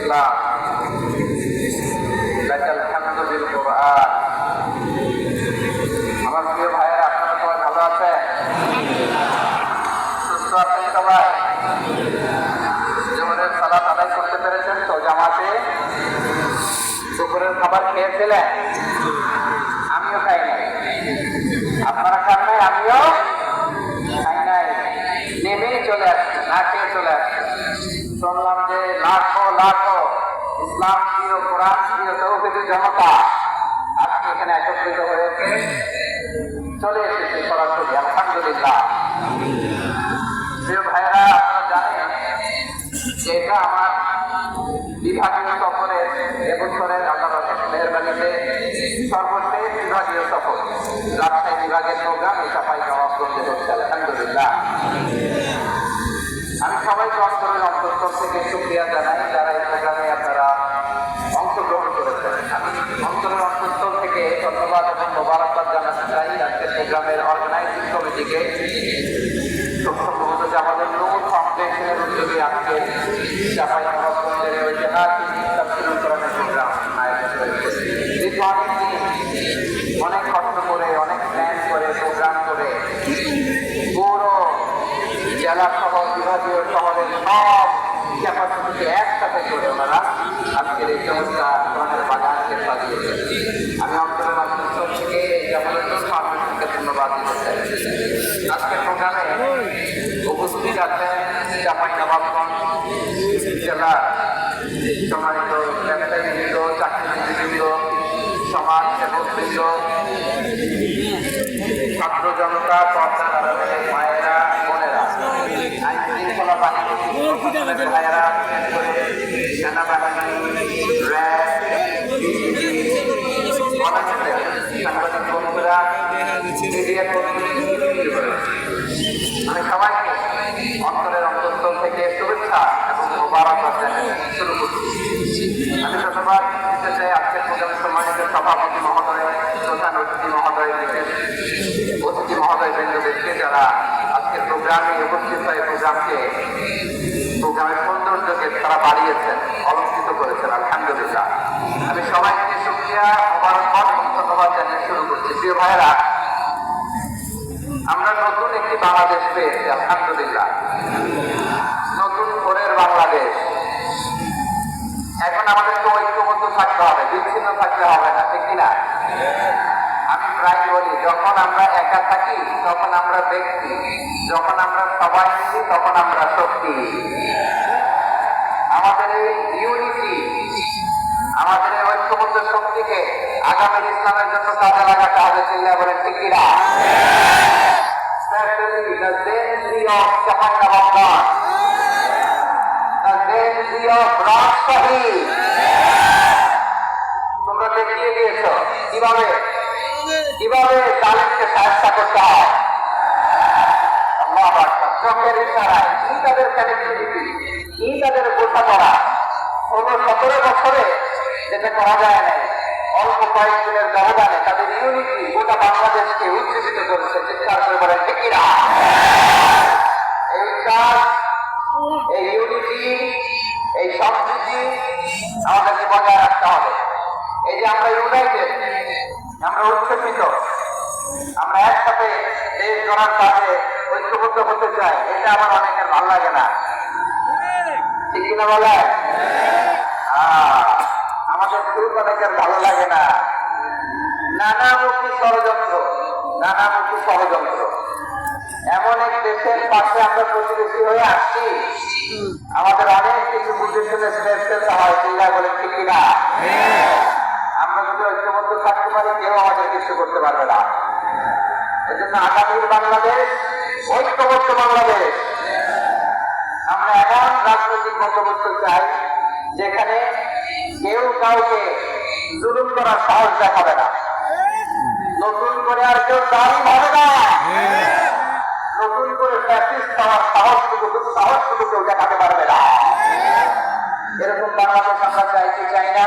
ইসলাম লাকাল হামদু বিল কুরআন। আমার প্রিয় ভাইয়েরা, আপনারা সবাই ভালো আছেন? সুস্থ আছেন সবাই? জোহরের সালাত আদায় করতে পেরেছেন তো জামাতে? দুপুরের খাবার খেয়েছিলেন? আমিও খাই নাই। আপনারা খান নাই, আমিও খাই নাই। নেমেই চলে আসছি, না খেয়ে চলে আসছি। শুনলাম যে লাখো লাখো ইসলাম প্রিয়, কোরআন প্রিয় তৌহিদি জনতা আজকে এখানে একত্রিত হয়েছে, চলে এসেছে সরাসরি। আলহামদুলিল্লাহ। প্রিয় ভাইয়েরা, আপনারা জানেন যে এটা আমার বিভাগীয় সফরের এবছরের আল্লাহর মেহেরবানিতে সর্বশেষ বিভাগীয় সফর। রাজশাহী বিভাগের প্রোগ্রাম এই সাফাই নবাবগঞ্জে হচ্ছে। আলহামদুলিল্লাহ। আমি সবাইকে অন্তরের অন্তঃস্থল থেকে শুকরিয়া জানাই যারা এই প্রোগ্রামে আপনারা অংশগ্রহণ করেছেন। আমি অন্তরের অন্তঃস্থল থেকে ধন্যবাদ এবং মোবারকবাদ জানাতে চাই আজকের প্রোগ্রামের অর্গানাইজিং কমিটিকে। সম্ভবত যে আমাদের নূর ফাউন্ডেশনের উদ্যোগে আজকে সাফাই নবাবগঞ্জের ঐতিহাসিক তাফসীরুল কোরআনের প্রোগ্রাম আয়োজন করেছে। দীর্ঘ অনেক কষ্ট করে, অনেক প্ল্যান করে, প্রোগ্রাম করে পুরো জেলা সহ বিভাগীয় শহরের সব ক্যাপাসিটিকে একসাথে করে ওনারা আজকের এই চমৎকার কোরআনের বাগানকে সাজিয়েছে। আমি অন্তরের অন্তঃস্থল থেকে এই জামালুল ফাউন্ডেশনকে ধন্যবাদ দিতে চাই। আজকের প্রোগ্রামে উপস্থিত আছেন চাঁপাইনবাবগঞ্জ জেলার সম্মানিত ব্যবসায়ীবৃন্দ, চাকরিজীবীবৃন্দ, সমাজ সেবকবৃন্দ, ছাত্র জনতা, পর্দার আড়ালের মায়েরা, বোনেরা, আইন শৃঙ্খলা বাহিনীর ভাইয়েরা, বিশেষ করে সেনাবাহিনী, র্যাব, সাংবাদিক বন্ধুরা, মিডিয়া কর্মী, আমি সবাইকে অন্তরের অন্তঃস্থল থেকে শুভেচ্ছা এবং মোবারকবাদ জানিয়ে শুরু করছি। আমি ধন্যবাদ দিতে চাই আজকের প্রোগ্রামের সম্মানিত সভাপতি মহোদয়, প্রধান অতিথি মহোদয়, বিশেষ অতিথি মহোদয় বৃন্দদেরকে যারা আজকের প্রোগ্রামে উপস্থিত হয়ে প্রোগ্রামের সৌন্দর্যকে তারা বাড়িয়েছেন, অলঙ্কৃত করেছেন। আলহামদুলিল্লাহ। আমি সবাইকে শুকরিয়া, মোবারকবাদ এবং ধন্যবাদ জানিয়ে শুরু করছি। প্রিয় ভাইয়েরা, আমরা নতুন একটি বাংলাদেশ পেয়েছি। আলহামদুলিল্লাহ। নতুন ভোরের বাংলাদেশ। এখন আমাদেরকে ঐক্যবদ্ধ থাকতে হবে, বিচ্ছিন্ন থাকতে হবে না, ঠিক কিনা? আমি প্রায় বলি, যখন আমরা একা থাকি তখন আমরা ব্যক্তি, যখন আমরা সবাই মিলি তখন আমরা শক্তি। আমাদের এই ইউনিটি, আমাদের এই ঐক্যবদ্ধ শক্তিকে আগামী ইসলামের জন্য কাজে লাগাতে হবে। চিল্লা বলেন, ঠিক কিনা? The Zenzi of Chapainababgan, the Zenzi of Rajshahi, তোমরা দেখিয়ে দিয়েছ কিভাবে জালেমকে সাহায্য করতে হয়। আল্লাহু আকবার। চোখের ইশারায় কি তাদের কানেক্টিভিটি, কি তাদের বোঝাপড়া। 16-17 বছরে যেটা করা যায় নাই, অল্প কয়েকদিনের ব্যবধানে তাদের ইউনিটি গোটা বাংলাদেশকে উজ্জীবিত করেছে। চিৎকার করে বলেন, ঠিক কিনা? এই ইউনিটি, এই সম্প্রীতি আমাদেরকে বজায় রাখতে হবে। এই যে আমরা ইউনাইটেড, আমরা উচ্ছ্বসিত, আমরা একসাথে দেশ গড়ার কাজে ঐক্যবদ্ধ হতে চাই, এটা আমার অনেকের ভালো লাগে না, ঠিক কিনা বলে? আমাদের খুব অনেকের ভালো লাগে না। নানামুখী ষড়যন্ত্র। এমন এক দেশের পাশে আমরা প্রতিবেশী হয়ে আসছি, আমাদের অনেক কিছু বুঝে শুনে ফেলতে হয়। চিন্তা বলে, ঠিক কিনা? আমরা যদি ঐক্যবদ্ধ থাকতে পারি, কেউ আমাদের কিছু করতে পারবে না। এই জন্য আগামীর বাংলাদেশ ঐক্যবদ্ধ বাংলাদেশ। আমরা এমন রাজনৈতিক বন্দোবস্ত চাই যেখানে কেউ কাউকে জুলুম করার সাহস দেখাবে না, নতুন করে আর কেউ দাঁড়ি হবে না, নতুন করে ফ্যাসিস্ট হওয়ার সাহসটুকু কেউ দেখাতে পারবে না। এরকম বাংলাদেশ আমরা চাই কি চাই না?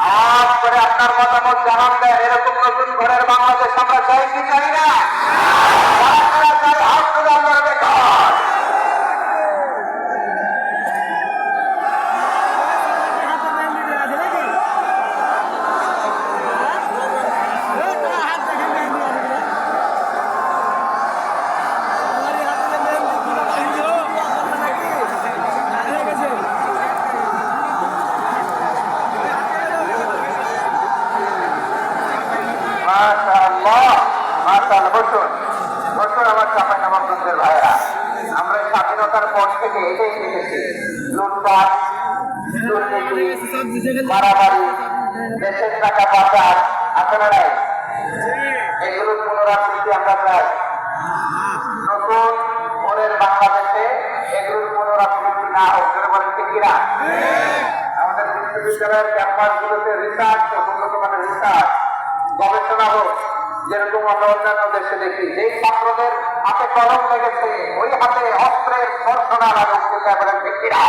আজ করে আপনার মতামত জানান দেন। এরকম নতুন ঘরের বাংলাদেশ আমরা চাই কি চাই না? এটাই শিখেছি। লুটপাট, দুর্নীতি, মারামারি, দেশের টাকা পাচার আসলে নাই, এগুলোর পুনরাবৃত্তি আমরা চাই। নতুন ভোরের বাংলাদেশে এগুলোর পুনরাবৃত্তি না হোক, বলেন ঠিক কিনা? আমাদের বিশ্ববিদ্যালয়ের ক্যাম্পাসগুলোতে রিসার্চ, উন্নত মানের রিসার্চ, গবেষণা হোক, যেরকম আমরা অন্যান্য দেশে দেখি। যেই ছাত্রদের হাতে কলম লেগেছে, ওই হাতে অস্ত্রের স্পর্শনা লাগুক, বলেন ঠিক কিনা?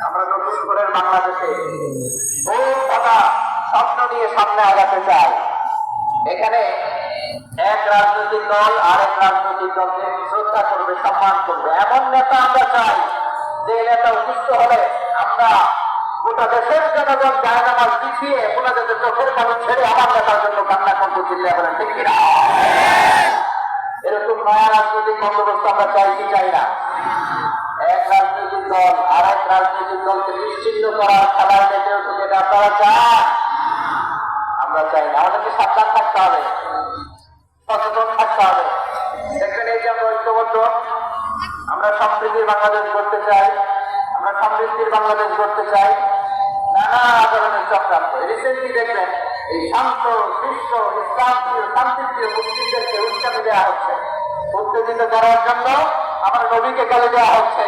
আমরা নতুন ভোরের বাংলাদেশে বহু কথা স্বপ্ন নিয়ে সামনে আগাতে চাই। এখানে এক রাজনৈতিক দল আরেক রাজনৈতিক দলকে শ্রদ্ধা করবে, সম্মান করবে, এমন নেতা আমরা চাই যে নেতা উপস্থিত হলে আমরা গোটা দেশের জনগণ জায়নামাজ পিছিয়ে ওনাদের চোখের পানি ছেড়ে আমার নেতার জন্য কান্না করতে চিল্লা বলেন ঠিক কিনা? এরকম নয়া রাজনৈতিক বন্দোবস্ত আমরা চাই কি চাই না? এক রাজনৈতিক দল আর এক রাজনৈতিক দলকে নিশ্চিন্ন করার খেলার মেতে উঠে আপনারা চান? আমরা চাই না। আমাদেরকে সাবধান থাকতে হবে, সচেতন থাকতে হবে। দেখবেন এই যে আমরা ঐক্যবদ্ধ, আমরা সম্প্রীতির বাংলাদেশ করতে চাই, আমরা সমৃদ্ধির বাংলাদেশ করতে চাই, নানা ধরনের চক্রান্ত। রিসেন্টলি দেখবেন এই শান্ত শিষ্ট ইসলামপ্রিয় শান্তিপ্রিয় মুসলিমদেরকে উৎসাহ দেওয়া হচ্ছে, উত্তেজিত করার জন্য আমার নবীকে গালি দেওয়া হচ্ছে।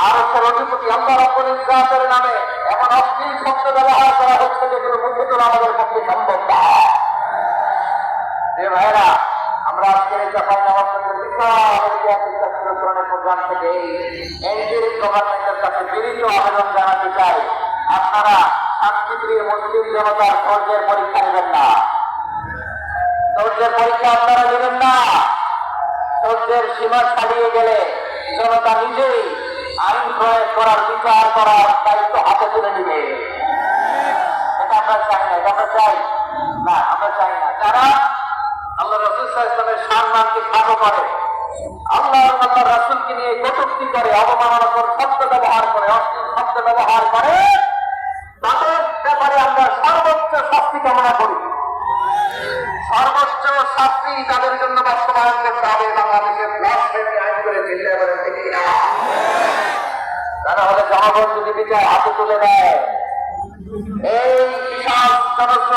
আর হচ্ছে রঘুপতি আল্লাহ রাব্বুল ইজ্জাতের নামে এমন অশ্লীল শব্দ ব্যবহার করা হচ্ছে যেগুলো মুখে তোলা আমাদের পক্ষে সম্ভব না। যে ভাইরা, আমরা আজকের এই সকাল নামাজ বিশাল ঐতিহাসিক ছাত্রীকরণের প্রোগ্রাম থেকে এনজিও গভর্নমেন্টের কাছে বিনীত আবেদন জানাতে চাই, আপনারা শান্তিপ্রিয় মুসলিম জনতার ধৈর্যের পরীক্ষা নেবেন না। ধৈর্যের পরীক্ষা আপনারা নেবেন না। ধৈর্যের সীমা ছাড়িয়ে গেলে জনতা নিজেই আইন প্রয়োগ করার, বিচার করার দায়িত্ব হাতে তুলে নিবে। এটা আমরা চাই না, এটা আমরা চাই না, আমরা চাই না। যারা আল্লাহ রাসূল সাল্লাল্লাহু আলাইহি ওয়াসাল্লামের সম্মানকে খাটো করে, আল্লাহ রাসূলকে নিয়ে কটূক্তি করে, অবমাননাকর শব্দ ব্যবহার করে, অশ্লীল শব্দ ব্যবহার করে, তাদের ব্যাপারে আমরা সর্বোচ্চ শাস্তি কামনা করি। সর্বোচ্চ শাস্তি তাদের জন্য বাস্তবায়ন করতে হবে। বাংলাদেশের ব্লাসফেমি আইন করে দিল্লি বলেন ঠিক কিনা? তারা হলে জনগণ যদি বিচার হাতে তুলে নেয়, এই বিশাল জনস্রোত